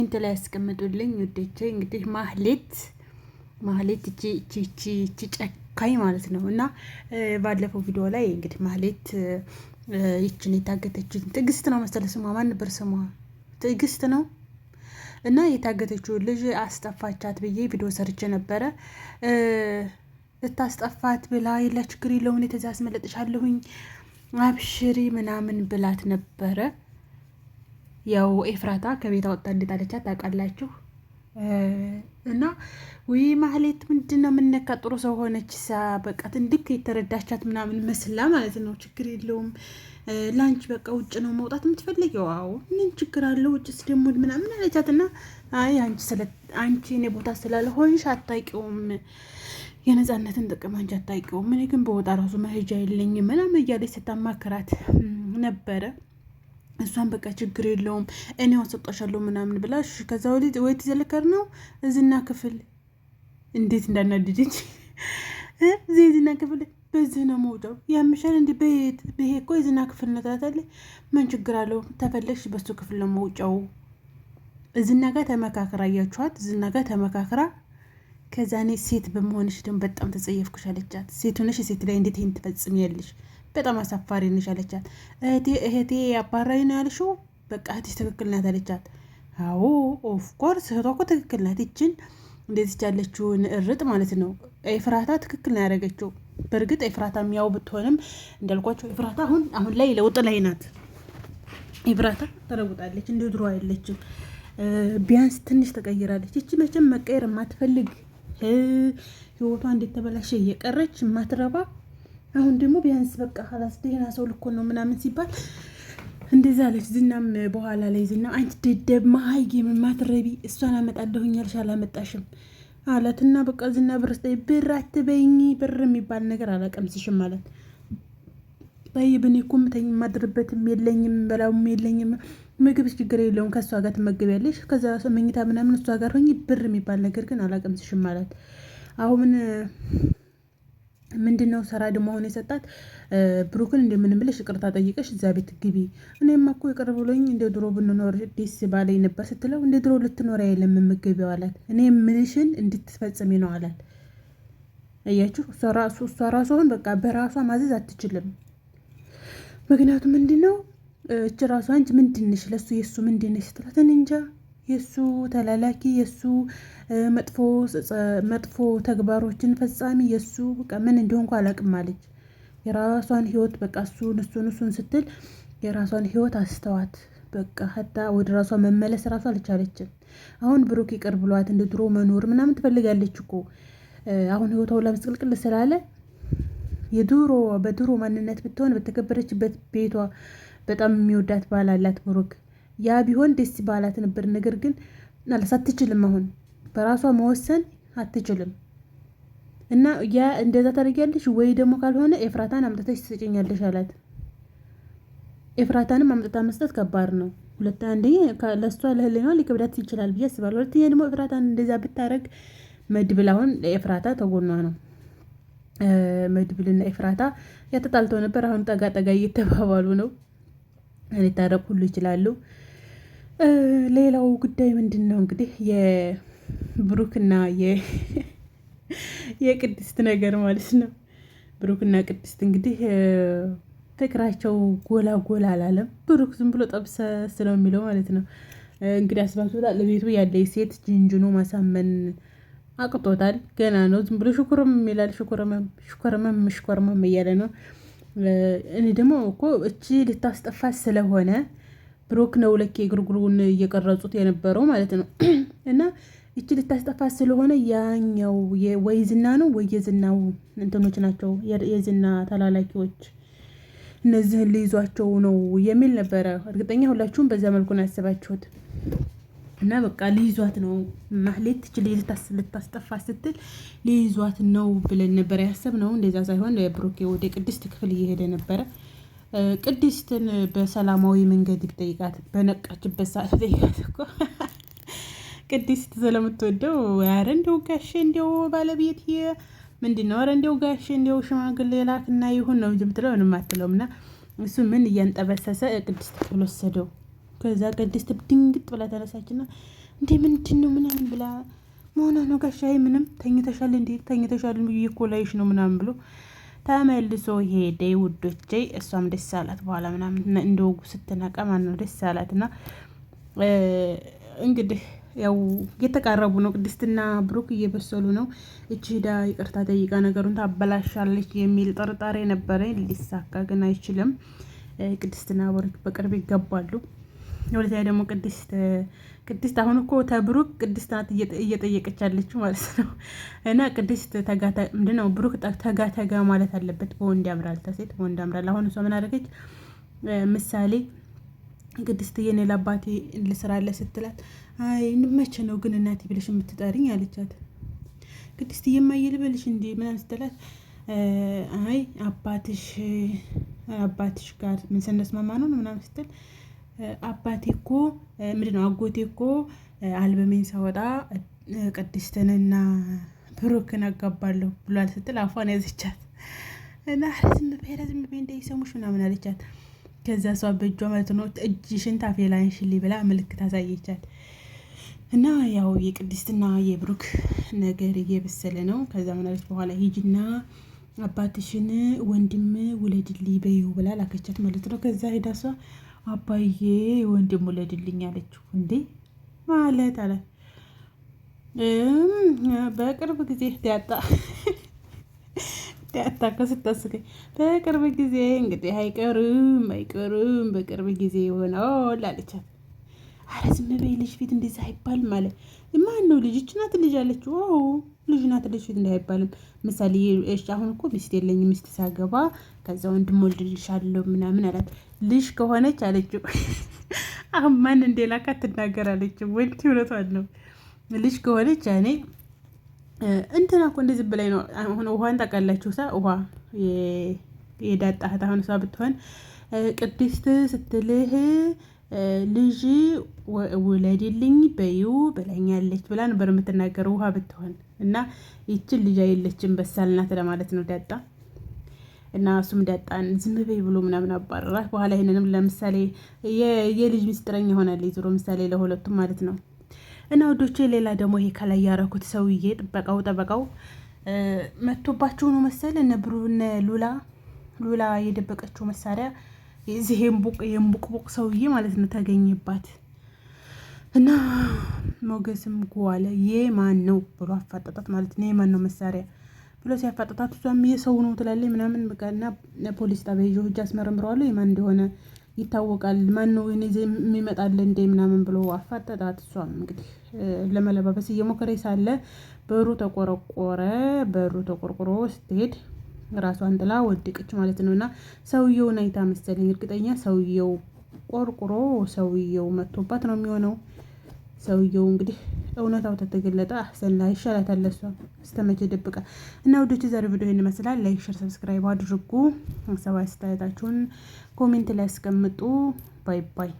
እንት ላይ ያስቀምጡልኝ ውዶቼ። እንግዲህ ማህሌት እቺ ጨካኝ ማለት ነው። እና ባለፈው ቪዲዮ ላይ እንግዲህ ማህሌት ይችን የታገተችን ትዕግስት ነው መሰለ ስሟ። ማን ነበር ስሟ? ትዕግስት ነው። እና የታገተችው ልጅ አስጠፋቻት ብዬ ቪዲዮ ሰርቼ ነበረ። ልታስጠፋት ብላ የላ ችግር የለውን የተዛ አስመለጥሻለሁኝ አብሽሪ ምናምን ብላት ነበረ። ያው ኤፍራታ ከቤት አወጣ እንዴት አለቻት ታውቃላችሁ? እና ወይ ማህሌት ምንድነው የምነካ ጥሩ ሰው ሆነች በቃ ትንድክ የተረዳቻት ምናምን መስላ ማለት ነው። ችግር የለውም ላንች በቃ ውጭ ነው መውጣት የምትፈልጊው? አዎ ምን ችግር አለው ውጭስ ደግሞ ምናምን አለቻት። እና አይ አንቺ እኔ ቦታ ስላልሆንሽ አታውቂውም የነፃነትን ጥቅም አንቺ አታውቂውም። እኔ ግን በወጣ ራሱ መሄጃ የለኝም ምናምን እያለች ስታማክራት ነበረ። እሷን በቃ ችግር የለውም እኔ አስወጣሻለሁ ምናምን ብላሽ ከዛ ወዲህ ወይ ትዘለከር ነው እዝና ክፍል እንዴት እንዳናድጅች እዚህና ክፍል በዚህ ነው መውጫው ያምሻል እንዲ በየት ብሄ እኮ የዝና ክፍል ነው ትላታለች። ምን ችግር አለው ተፈለግሽ በሱ ክፍል ነው መውጫው። እዝና ጋር ተመካክራ እያችኋት እዝና ጋር ተመካክራ ከዛ እኔ ሴት በመሆንሽ ደግሞ በጣም ተጸየፍኩሽ አለቻት። ሴት ሆነሽ ሴት ላይ እንዴት ይሄን ትፈጽሚያለሽ? በጣም አሳፋሪ ነሽ አለቻት። እህቴ አባራይ ነው ያልሽው? በቃ እህትሽ ትክክል ናት አለቻት። አዎ ኦፍኮርስ እህቷ እኮ ትክክል ናት። ይችን እንደዚህ ያለችውን እርጥ ማለት ነው ኤፍራታ ትክክል ነው ያደረገችው። በእርግጥ ኤፍራታ የሚያው ብትሆንም እንዳልኳቸው ኤፍራታ አሁን ላይ ለውጥ ላይ ናት። ኤፍራታ ተለውጣለች፣ እንደ ድሮ አይደለችም። ቢያንስ ትንሽ ተቀይራለች። ይቺ መቼም መቀየር የማትፈልግ ህይወቷ እንዴት ተበላሸ እየቀረች የማትረባ አሁን ደግሞ ቢያንስ በቃ ሀላስ ደህና ሰው ልኮን ነው ምናምን ሲባል እንደዛ አለች። ዝናም በኋላ ላይ ዝና አንቺ ደደብ መሀይም የማትረቢ እሷን አመጣለሁኝ ያልሽ አላመጣሽም አላትና በቃ ዝና ብር ስጠይ ብር አትበይኝ ብር የሚባል ነገር አላቀምስሽም ማለት በይብኔ እኮ የማድርበትም የለኝም በላውም የለኝም ምግብ ችግር የለውም ከእሷ ጋር ትመገቢያለሽ ከዛ መኝታ ምናምን እሷ ጋር ሆኜ ብር የሚባል ነገር ግን አላቀምስሽም ማለት አሁን ምንድነው ሰራ ደግሞ ሆነ የሰጣት ብሩክን እንደምን ብለሽ ይቅርታ ጠይቀሽ እዛ ቤት ግቢ። እኔማ እኮ ይቅር ብሎኝ እንደ ድሮ ብንኖር ደስ ባለኝ ነበር ስትለው እንደ ድሮ ልትኖር አይደለም የምትገቢው አላት። እኔ ምንሽን እንድትፈጽሚ ነው አላት። አያችሁ እሷ ራሷ አሁን በቃ በራሷ ማዘዝ አትችልም። ምክንያቱም ምንድነው እቺ ራሷ አንቺ ምንድነሽ ለሱ የሱ ምንድነሽ ስትላት እንጃ የሱ ተላላኪ የሱ መጥፎ ተግባሮችን ፈጻሚ የሱ በቃ ምን እንደሆንኩ አላውቅም አለች። የራሷን ህይወት በቃ እሱን ስትል የራሷን ህይወት አስተዋት። በቃ ሀታ ወደ ራሷ መመለስ ራሷ አልቻለችም። አሁን ብሩክ ይቅር ብሏት እንደ ድሮ መኖር ምናምን ትፈልጋለች እኮ አሁን ህይወቷ ሁላ መስቀልቅል ስላለ በድሮ ማንነት ብትሆን በተከበረችበት ቤቷ በጣም የሚወዳት ባል አላት ብሩክ። ያ ቢሆን ደስ ባላት ነበር። ነገር ግን አትችልም። አሁን በራሷ መወሰን አትችልም። እና ያ እንደዛ ታደርጊያለሽ ወይ ደግሞ ካልሆነ ኤፍራታን አምጥተሽ ትሰጪኛለሽ አላት። ኤፍራታንም አምጥታ መስጠት ከባድ ነው። አንደኛ ለእሷ ለህሊናዋ ሊከብዳት ይችላል ብዬ አስባለሁ። ሁለተኛ ደግሞ ኤፍራታን እንደዛ ብታረግ መድብል አሁን ኤፍራታ ተጎኗ ነው። መድብልና ኤፍራታ ያተጣልተው ነበር። አሁን ጠጋ እየተባባሉ ነው። ሊታረቁ ሁሉ ይችላሉ። ሌላው ጉዳይ ምንድን ነው እንግዲህ የብሩክና የቅድስት ነገር ማለት ነው። ብሩክና ቅድስት እንግዲህ ፍቅራቸው ጎላ አላለም። ብሩክ ዝም ብሎ ጠብሰ ስለው የሚለው ማለት ነው። እንግዲህ አስባችሁታል። ለቤቱ ያለ ሴት ጅንጅኖ ማሳመን አቅቶታል። ገና ነው። ዝም ብሎ ሽኩርም ይላል። ሽኮርመም እያለ ነው። እኔ ደግሞ እኮ እቺ ልታስጠፋት ስለሆነ ብሩክ ነው ለኬ ግርግሩን እየቀረጹት የነበረው ማለት ነው። እና እቺ ልታስጠፋት ስለሆነ ያኛው ወይ ዝና ነው ወይ የዝናው እንትኖች ናቸው የዝና ተላላኪዎች እነዚህን ሊይዟቸው ነው የሚል ነበረ። እርግጠኛ ሁላችሁም በዛ መልኩ ነው ያሰባችሁት። እና በቃ ሊይዟት ነው ማህሌት እቺ ልታስጠፋት ስትል ሊይዟት ነው ብለን ነበር ያሰብነው። እንደዛ ሳይሆን ብሩክ ወደ ቅድስት ክፍል እየሄደ ነበረ። ቅድስትን በሰላማዊ መንገድ ቢጠይቃት በነቃችበት ሰዓት ጠይቃት እኮ ቅድስት ስለምትወደው ኧረ እንደው ጋሼ እንደው ባለቤት ምንድን ነው ኧረ እንደው ጋሼ እንደው ሽማግሌ ላክና ይሁን ነው እንጂ የምትለው ምንም አትለውም። እና እሱ ምን እያንጠበሰሰ ቅድስት ክፍል ወሰደው። ከዛ ቅድስት ድንግጥ ብላ ተነሳችና እንዴ ምንድን ነው ምናምን ብላ መሆኗ ነው ጋሻዬ ምንም ተኝተሻል እንዴ ተኝተሻል ብዬ እኮ ላይሽ ነው ምናምን ብሎ ተመልሶ ሄደ ውዶቼ። እሷም ደስ አላት በኋላ ምናምን እንደወጉ ስትነቃ ማን ነው ደስ አላት። እና እንግዲህ ያው እየተቃረቡ ነው። ቅድስትና ብሩክ እየበሰሉ ነው። እቺ ሄዳ ይቅርታ ጠይቃ ነገሩን ታበላሻለች የሚል ጥርጣሬ ነበረኝ። ሊሳካ ግን አይችልም። ቅድስትና ብሩክ በቅርብ ይገባሉ። ሁለተኛ ደግሞ ቅድስት አሁን እኮ ተብሩክ ቅድስት ናት እየጠየቀች ያለችው ማለት ነው። እና ቅድስት ምንድን ነው ብሩክ ተጋ ማለት አለበት። በወንድ ያምራል፣ ተሴት በወንድ ያምራል። አሁን እሷ ምን አደረገች? ምሳሌ ቅድስት የኔ ለአባቴ ልስራለ ስትላት፣ አይ መቼ ነው ግን እናቴ ብለሽ የምትጠሪኝ አለቻት። ቅድስት የማየ ልበልሽ እንዴ ምናምን ስትላት፣ አይ አባትሽ ጋር ምን ስንስማማ ነው ምናምን ስትል፣ አባቴ እኮ ምንድነው አጎቴ እኮ አልበሜን ሳወጣ ቅድስትንና ብሩክን አጋባለሁ ብሏል ስትል አፏን ያዘቻት እና ረዝም በይ እንዳይሰሙሽ ምናምን አለቻት። ከዛ እሷ በእጇ ማለት ነው እጅሽን ታፌ ላይ አንሽልኝ ብላ ምልክት አሳየቻት። እና ያው የቅድስትና የብሩክ ነገር እየበሰለ ነው። ከዛ ምናለች በኋላ ሂጂና አባትሽን ወንድም ውለድልኝ በይው ብላ ላከቻት ማለት ነው። ከዛ ሄዳ እሷ አባዬ ወንድም ውለድልኝ አለችው። እንዴ ማለት አለ በቅርብ ጊዜ ዳጣ ከስታስገኝ በቅርብ ጊዜ እንግዲህ አይቀርም በቅርብ ጊዜ ይሆናል አለቻት። አረ ዝም በይ ልጅ ፊት እንደዚህ አይባልም ማለት ማን ነው? ልጅ ናት ልጅ አለችው። ልጅ ናት ልጅ ፊት እንደዚህ አይባልም። ምሳሌ አሁን እኮ ሚስት የለኝም ሚስት ሳገባ ከዛ ወንድም ወልድልሻለሁ ምናምን አላት። ልጅ ከሆነች አለችው አሁን ማን እንደላካት ትናገራለች። ወንድ እውነቷን ነው። ልጅ ከሆነች እኔ እንትና እኮ እንደዚህ በላይ ነው። አሁን ውሃን ታውቃላችሁ? ውሃ የዳጣ እህት አሁን እሷ ብትሆን ቅድስት ስትልህ ልጅ ውለድልኝ በይው ብላኛለች ብላ ነበር የምትናገረው ውሃ ብትሆን። እና ይችን ልጅ አይለችም በሳልናት ለማለት ነው ዳጣ። እና እሱም ዳጣን ዝም በይ ብሎ ምናምን አባረራት። በኋላ ይሄንንም ለምሳሌ የልጅ ምስጢረኛ ሆናል ዞሮ ምሳሌ ለሁለቱም ማለት ነው። እና ወዶቼ ሌላ ደግሞ ይሄ ከላይ ያረኩት ሰውዬ ጠበቃው መጥቶባቸው ነው መሰል እነ ሉላ የደበቀችው መሳሪያ የዚህ የምቡቅቡቅ ሰውዬ ማለት ነው ተገኘባት። እና ሞገስም ጓለ የማን ነው ብሎ አፋጠጣት ማለት ነው። የማን ነው መሳሪያ ብሎ ሲያፋጠጣት እሷም የሰው ነው ትላለች ምናምን በቃ። እና ፖሊስ ጣቢያ ይዤ ሂጅ አስመረምረዋለሁ የማን እንደሆነ ይታወቃል፣ ማን ነው እኔ የሚመጣል እንደ ምናምን ብሎ አፋጠጣት። እሷም እንግዲህ ለመለባበስ እየሞከረ ሳለ በሩ ተቆርቁሮ ስትሄድ ራሷን ጥላ ወደቀች ማለት ነው። እና ሰውየውን አይታ መሰለኝ እርግጠኛ ሰውየው ቆርቁሮ ሰውየው መጥቶባት ነው የሚሆነው። ሰውየው እንግዲህ እውነታው ተተገለጠ አህሰን ላይ ይሻላታል። እሷ እስተመቼ ደብቃ። እና ወዶች ዛሬ ቪዲዮ ይሄን ይመስላል። ላይክ፣ ሼር፣ ሰብስክራይብ አድርጉ። ሀሳብ አስተያየታችሁን ኮሜንት ላይ አስቀምጡ። ባይ ባይ።